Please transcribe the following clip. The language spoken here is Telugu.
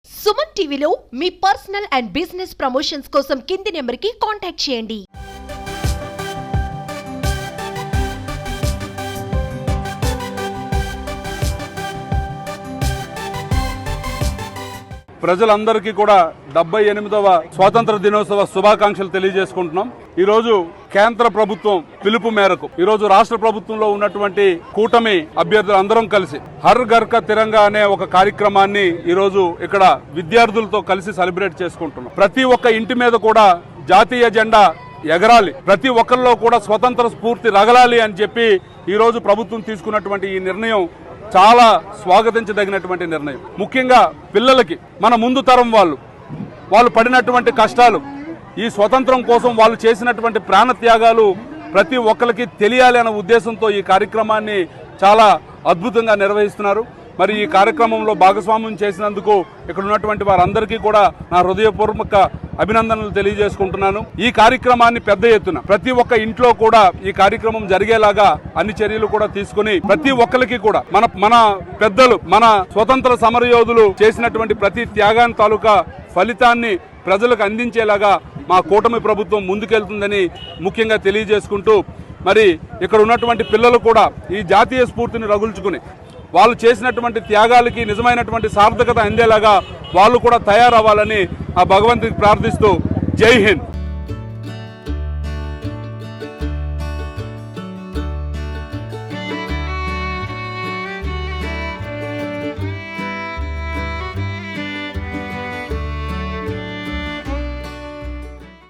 సుమన్ టీవీలో మీ పర్సనల్ అండ్ బిజినెస్ ప్రమోషన్స్ కోసం కింది నెంబర్కి కాంటాక్ట్ చేయండి. ప్రజలందరికీ కూడా 78వ స్వాతంత్ర దినోత్సవ శుభాకాంక్షలు తెలియజేసుకుంటున్నాం. ఈ రోజు కేంద్ర ప్రభుత్వం పిలుపు మేరకు ఈ రోజు రాష్ట్ర ప్రభుత్వంలో ఉన్నటువంటి కూటమి అభ్యర్థులు అందరం కలిసి హర్ ఘర్ కా తిరంగా అనే ఒక కార్యక్రమాన్ని ఈ రోజు ఇక్కడ విద్యార్థులతో కలిసి సెలబ్రేట్ చేసుకుంటున్నాం. ప్రతి ఒక్క ఇంటి మీద కూడా జాతీయ జెండా ఎగరాలి, ప్రతి ఒక్కరిలో కూడా స్వతంత్ర స్ఫూర్తి రగలాలి అని చెప్పి ఈ రోజు ప్రభుత్వం తీసుకున్నటువంటి ఈ నిర్ణయం చాలా స్వాగతించదగినటువంటి నిర్ణయం. ముఖ్యంగా పిల్లలకి, మన ముందు తరం వాళ్ళు పడినటువంటి కష్టాలు, ఈ స్వతంత్రం కోసం వాళ్ళు చేసినటువంటి ప్రాణత్యాగాలు ప్రతి ఒక్కరికి తెలియాలి అనే ఉద్దేశంతో ఈ కార్యక్రమాన్ని చాలా అద్భుతంగా నిర్వహిస్తున్నారు. మరి ఈ కార్యక్రమంలో భాగస్వామ్యం చేసినందుకు ఇక్కడ ఉన్నటువంటి వారందరికీ కూడా నా హృదయపూర్వక అభినందనలు తెలియజేసుకుంటున్నాను. ఈ కార్యక్రమాన్ని పెద్ద ఎత్తున ప్రతి ఒక్క ఇంట్లో కూడా ఈ కార్యక్రమం జరిగేలాగా అన్ని చర్యలు కూడా తీసుకుని ప్రతి ఒక్కరికి కూడా మన పెద్దలు, మన స్వతంత్ర సమరయోధులు చేసినటువంటి ప్రతి త్యాగాన్ని తాలూకా ఫలితాన్ని ప్రజలకు అందించేలాగా మా కూటమి ప్రభుత్వం ముందుకెళ్తుందని ముఖ్యంగా తెలియజేసుకుంటూ, మరి ఇక్కడ ఉన్నటువంటి పిల్లలు కూడా ఈ జాతీయ స్ఫూర్తిని రగుల్చుకుని వాళ్ళు చేసినటువంటి త్యాగాలకి నిజమైనటువంటి సార్థకత అందేలాగా వాళ్ళు కూడా తయారవ్వాలని ఆ భగవంతుడికి ప్రార్థిస్తూ జై హింద్.